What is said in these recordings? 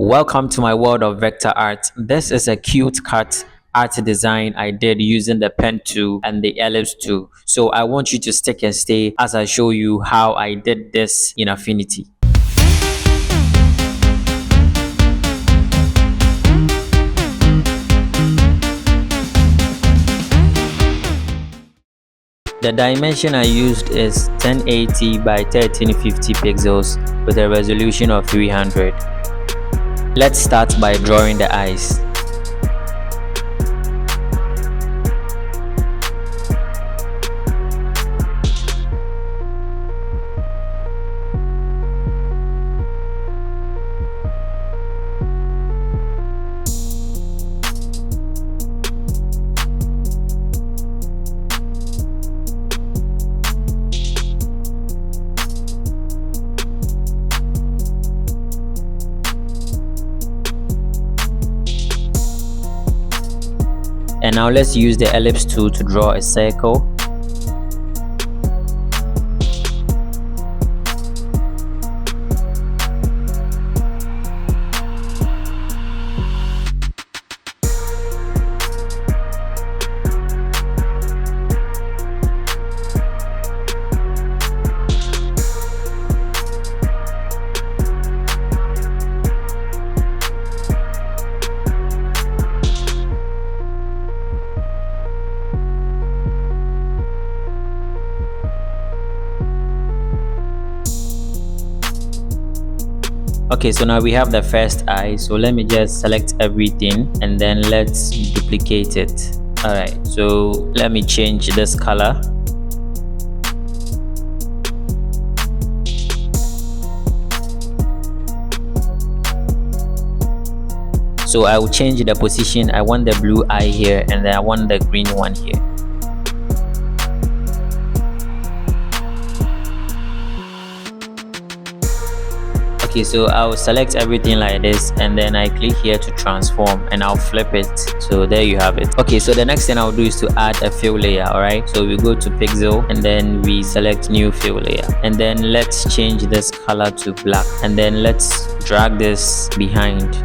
Welcome to my world of vector art. This is a cute cat art design I did using the pen tool and the ellipse tool. So I want you to stick and stay as I show you how I did this in Affinity. The dimension I used is 1080 by 1350 pixels with a resolution of 300. Let's start by drawing the eyes. And now let's use the ellipse tool to draw a circle. Okay, so now we have the first eye, so let me just select everything and then let's duplicate it. All right, so let me change this color. So I will change the position. I want the blue eye here and then I want the green one here. Okay, so I'll select everything like this and then I click here to transform and I'll flip it. So there you have it. Okay, so the next thing I'll do is to add a fill layer. All right, so we go to pixel and then we select new fill layer and then let's change this color to black and then let's drag this behind.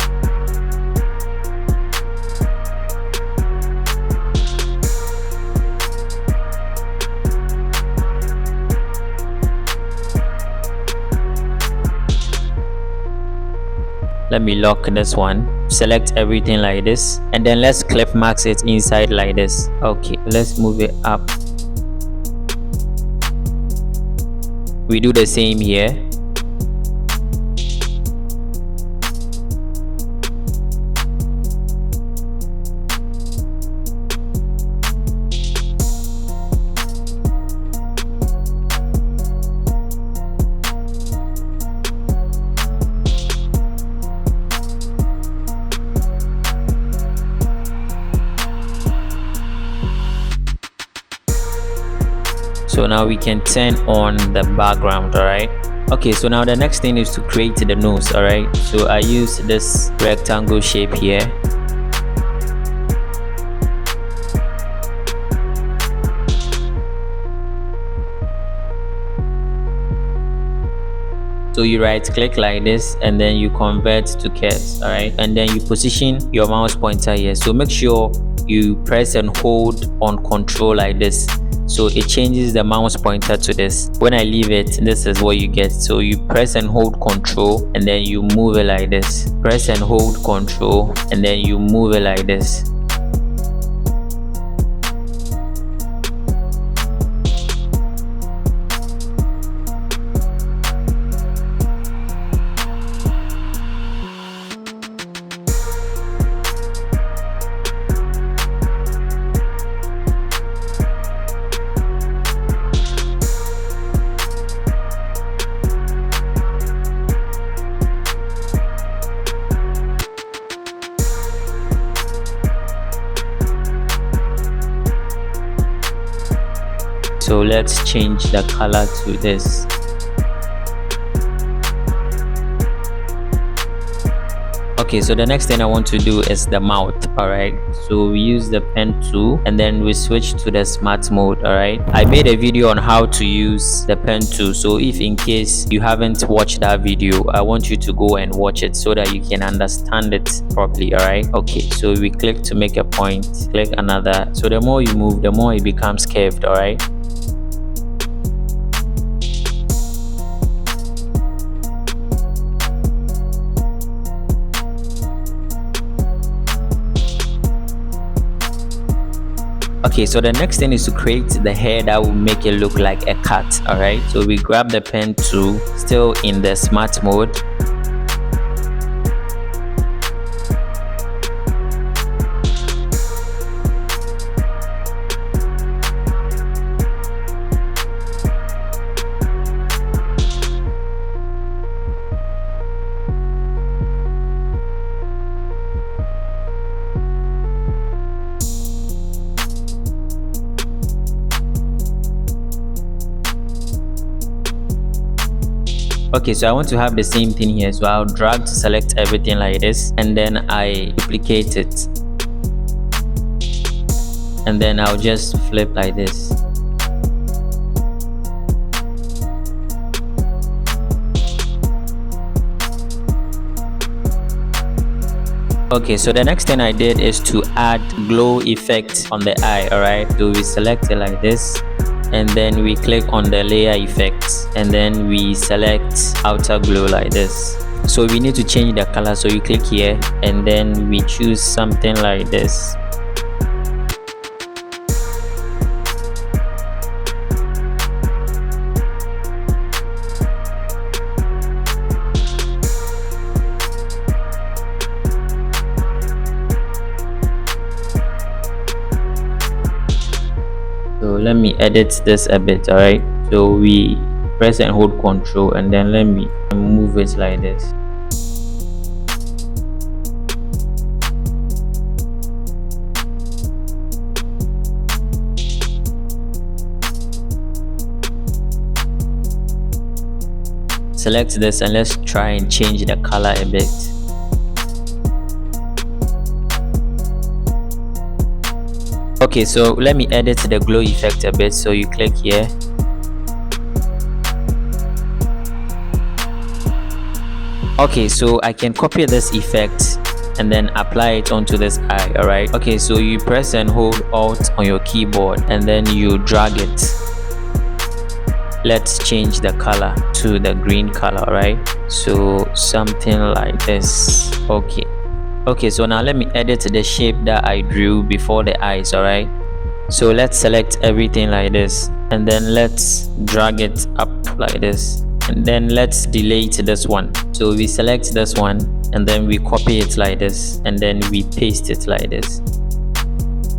Let me lock this one, select everything like this and then let's clip mask it inside like this. Okay, let's move it up. We do the same here. So now we can turn on the background. All right, okay, so now the next thing is to create the nose. All right, so I use this rectangle shape here. So you right click like this and then you convert to curves. All right, and then you position your mouse pointer here. So make sure you press and hold on control like this, so it changes the mouse pointer to this. When I leave it, this is what you get. So you press and hold control and then you move it like this. Press and hold control and then you move it like this. So let's change the color to this. Okay, so the next thing I want to do is the mouth. All right, so we use the pen tool and then we switch to the smart mode. All right, I made a video on how to use the pen tool, so if in case you haven't watched that video, I want you to go and watch it so that you can understand it properly. All right, okay, so we click to make a point, click another, so the more you move, the more it becomes curved. All right. Okay, so the next thing is to create the hair that will make it look like a cat. All right, so we grab the pen tool, still in the smart mode. Okay, so I want to have the same thing here, so I'll drag to select everything like this, and then I duplicate it, and then I'll just flip like this. Okay, so the next thing I did is to add glow effect on the eye. All right, so we select it like this, and then we click on the layer effects, and then we select outer glow like this. So we need to change the color, so you click here and then we choose something like this. So let me edit this a bit. All right, so we press and hold Control, and then let me move it like this. Select this and let's try and change the color a bit. Okay, so let me edit the glow effect a bit, so you click here. Okay, so I can copy this effect and then apply it onto this eye. All right, okay, so you press and hold Alt on your keyboard and then you drag it. Let's change the color to the green color. All right, so something like this. Okay, so now let me edit the shape that I drew before the eyes. All right, so let's select everything like this, and then let's drag it up like this, and then let's delete this one. So we select this one and then we copy it like this, and then we paste it like this.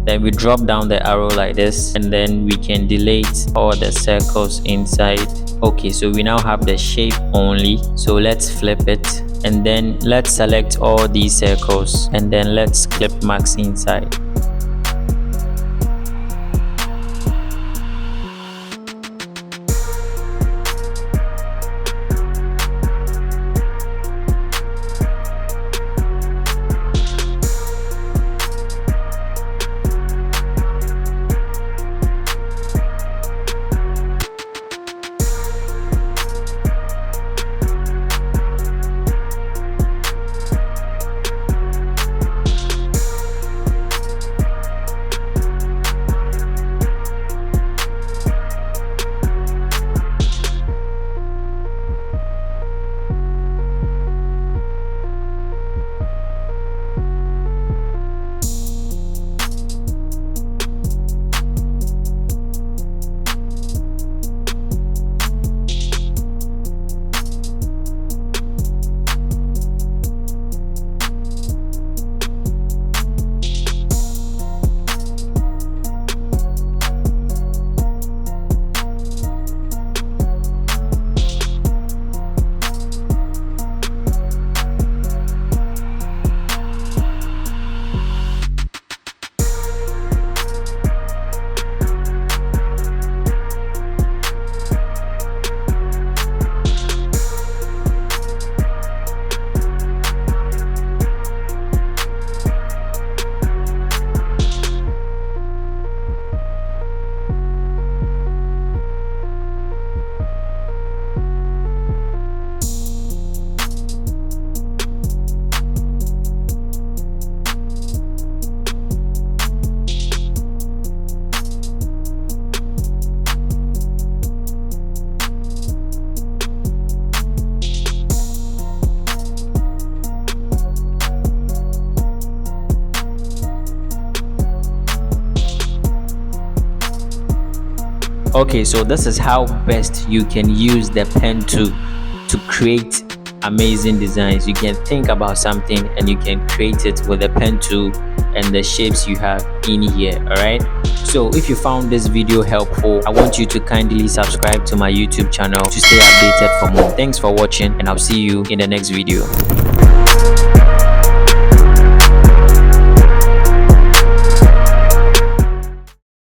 Then we drop down the arrow like this, and then we can delete all the circles inside. Okay, so we now have the shape only, so let's flip it, and then let's select all these circles, and then let's clip marks inside. Okay, so this is how best you can use the pen to create amazing designs. You can think about something and you can create it with the pen tool and the shapes you have in here. All right, so if you found this video helpful, I want you to kindly subscribe to my YouTube channel to stay updated for more. Thanks for watching, and I'll see you in the next video.